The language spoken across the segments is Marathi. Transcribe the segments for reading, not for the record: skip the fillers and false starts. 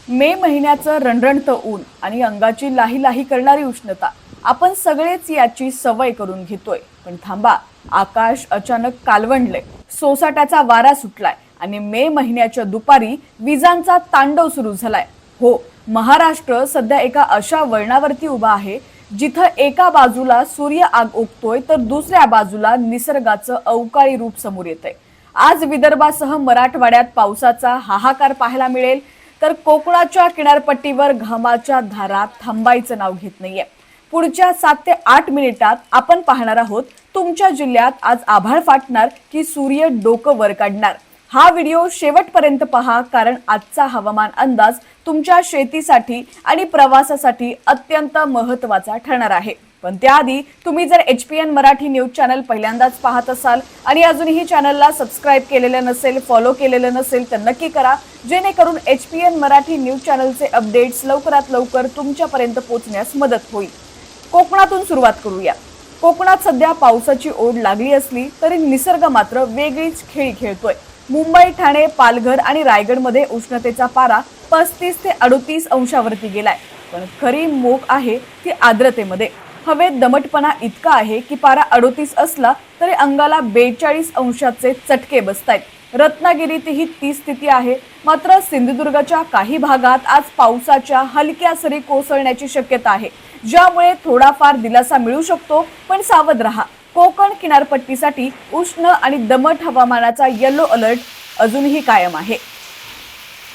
मे महिन्याचं रणरणतं ऊन आणि अंगाची लाही लाही करणारी उष्णता आपण सगळेच याची सवय करून घेतोय. पण थांबा, आकाश अचानक कालवंडले, सोसाट्याचा वारा सुटलाय आणि मे महिन्याच्या दुपारी विजांचा तांडव सुरू झालाय. हो, महाराष्ट्र सध्या एका अशा वळणावरती उभा आहे जिथं एका बाजूला सूर्य आग ओकतोय तर दुसऱ्या बाजूला निसर्गाचं अवकाळी रूप समोर येतंय. आज विदर्भासह मराठवाड्यात पावसाचा हाहाकार पाहायला मिळेल, तर कोकणाच्या किनारपट्टीवर घामाच्या धारा थांबायचं नाव घेत नाहीये. पुढच्या 7 ते 8 मिनिटात आपण पाहणार आहोत तुमच्या जिल्ह्यात आज आभाळ फाटणार की सूर्य डोकं वर काढणार. हा व्हिडिओ शेवटपर्यंत पहा, कारण आजचा हवामान अंदाज तुमच्या शेतीसाठी आणि प्रवासासाठी अत्यंत महत्त्वाचा ठरणार आहे. पण त्याआधी तुम्ही जर HPN मराठी न्यूज चॅनल पहिल्यांदाच पाहत असाल आणि अजूनही चॅनलला सबस्क्राईब केलेलं नसेल, फॉलो केलेलं नसेल, तर नक्की करा, जेणेकरून HPN मराठी न्यूज चॅनलचे अपडेट्स लवकरात लवकर तुमच्यापर्यंत पोहोचण्यास मदत होईल. कोकणातून सुरुवात करूया. कोकणात सध्या पावसाची ओढ लागली असली तरी निसर्ग मात्र वेगळीच खेळी खेळतोय. मुंबई, ठाणे, पालघर आणि रायगडमध्ये उष्णतेचा पारा 35 ते 38 अंशावरती गेलाय. पण खरी मोक आहे ती आर्द्रतेमध्ये. हवेत दमटपणा इतका आहे की पारा 38 असला तरी अंगाला 42 अंशाचे चटके बसतायत. रत्नागिरीतही ती स्थिती आहे. मात्र सिंधुदुर्गच्या काही भागात आज पावसाच्या हलक्या सरी कोसळण्याची शक्यता आहे, ज्यामुळे थोडाफार दिलासा मिळू शकतो. पण सावध रहा, कोकण किनारपट्टीसाठी उष्ण आणि दमट हवामानाचा येलो अलर्ट अजूनही कायम आहे.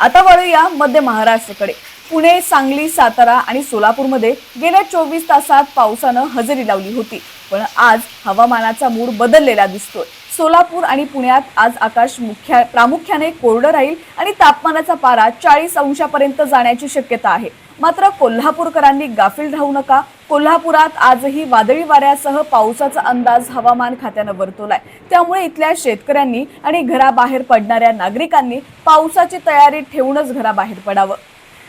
आता वळूया मध्य महाराष्ट्राकडे. पुणे, सांगली, सातारा आणि सोलापूरमध्ये गेल्या 24 तासात पावसानं हजेरी लावली होती. पण आज हवामानाचा मूड बदललेला दिसतोय. सोलापूर आणि पुण्यात आज आकाश प्रामुख्याने कोरडं राहील आणि तापमानाचा पारा 40 अंशापर्यंत जाण्याची शक्यता आहे. मात्र कोल्हापूरकरांनी गाफील राहू नका. कोल्हापुरात आजही वादळी वाऱ्यासह पावसाचा अंदाज हवामान खात्यानं वर्तवलाय. त्यामुळे इथल्या शेतकऱ्यांनी आणि घराबाहेर पडणाऱ्या नागरिकांनी पावसाची तयारी ठेवूनच घराबाहेर पडावं.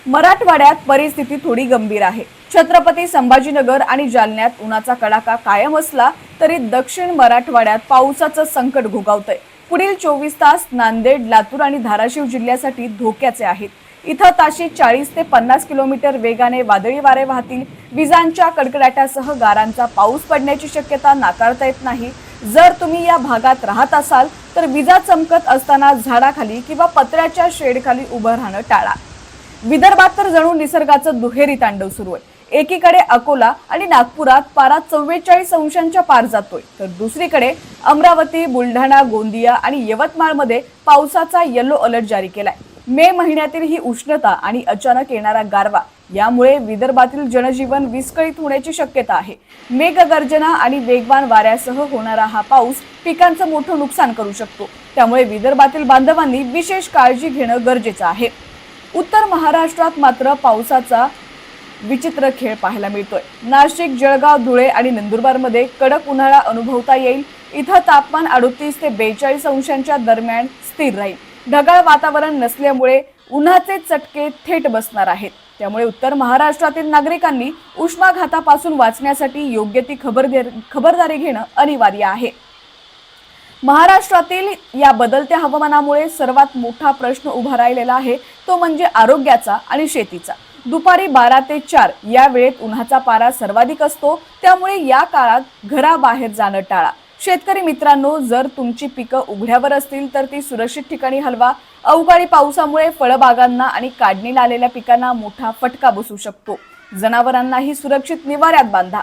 मराठवाड्यात परिस्थिती थोडी गंभीर आहे. छत्रपती संभाजीनगर आणि जालन्यात उन्हाचा कडाका कायम असला तरी दक्षिण मराठवाड्यात पावसाचं संकट घोघावतंय. पुढील 24 तास नांदेड, लातूर आणि धाराशिव जिल्ह्यासाठी धोक्याचे आहेत. इथं ताशी 40 ते 50 किलोमीटर वेगाने वादळी वारे वाहतील. विजांच्या कडकडाटासह गारांचा पाऊस पडण्याची शक्यता नाकारता येत नाही. जर तुम्ही या भागात राहत असाल तर विजा चमकत असताना झाडाखाली किंवा पत्र्याच्या शेडखाली उभं राहणं टाळा. विदर्भात तर जणू निसर्गाचं दुहेरी तांडव सुरू आहे. एकीकडे अकोला आणि नागपुरात पारा 44 अंशांच्या पार जातोय, तर दुसरीकडे अमरावती, बुलढाणा, गोंदिया आणि यवतमाळमध्ये पावसाचा येलो अलर्ट जारी केलाय. मे महिन्यातील ही उष्णता आणि अचानक येणारा गारवा यामुळे विदर्भातील जनजीवन विस्कळीत होण्याची शक्यता आहे. मेघगर्जना आणि वेगवान वाऱ्यासह होणारा हा पाऊस पिकांचं मोठं नुकसान करू शकतो. त्यामुळे विदर्भातील बांधवांनी विशेष काळजी घेणं गरजेचं आहे. उत्तर महाराष्ट्रात मात्र पावसाचा विचित्र खेळ पाहायला मिळतोय. नाशिक, जळगाव, धुळे आणि नंदुरबारमध्ये कडक उन्हाळा अनुभवता येईल. इथं तापमान 38 ते 42 अंशांच्या दरम्यान स्थिर राहील. ढगाळ वातावरण नसल्यामुळे उन्हाचे चटके थेट बसणार आहेत. त्यामुळे उत्तर महाराष्ट्रातील नागरिकांनी उष्माघातापासून वाचण्यासाठी योग्य ती खबरदारी घेणं अनिवार्य आहे. महाराष्ट्रातील या बदलत्या हवामानामुळे सर्वात मोठा प्रश्न उभा राहिलेला आहे, तो म्हणजे आरोग्याचा आणि शेतीचा. दुपारी 12 ते 4 या वेळेत उन्हाचा पारा सर्वाधिक असतो. त्यामुळे या काळात घराबाहेर जाणं टाळा. शेतकरी मित्रांनो, जर तुमची पिकं उघड्यावर असतील तर ती सुरक्षित ठिकाणी हलवा. अवकाळी पावसामुळे फळबागांना आणि काढणीला आलेल्या पिकांना मोठा फटका बसू शकतो. जनावरांनाही सुरक्षित निवाऱ्यात बांधा.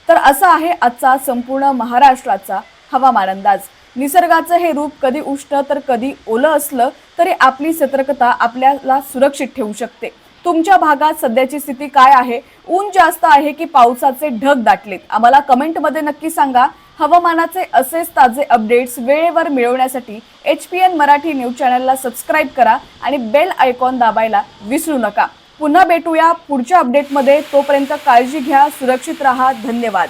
तर असा आहे आजचा संपूर्ण महाराष्ट्राचा हवामान अंदाज. निसर्गाचं हे रूप कधी उष्ण तर कधी ओलं असलं तरी आपली सतर्कता आपल्याला सुरक्षित ठेवू शकते. तुमच्या भागात सध्याची स्थिती काय आहे? ऊन जास्त आहे की पावसाचे ढग दाटलेत? आम्हाला कमेंटमध्ये नक्की सांगा. हवामानाचे असेच ताजे अपडेट्स वेळेवर मिळवण्यासाठी HPN मराठी न्यूज चॅनलला सबस्क्राईब करा आणि बेल आयकॉन दाबायला विसरू नका. पुन्हा भेटूया पुढच्या अपडेटमध्ये. तोपर्यंत काळजी घ्या, सुरक्षित राहा. धन्यवाद.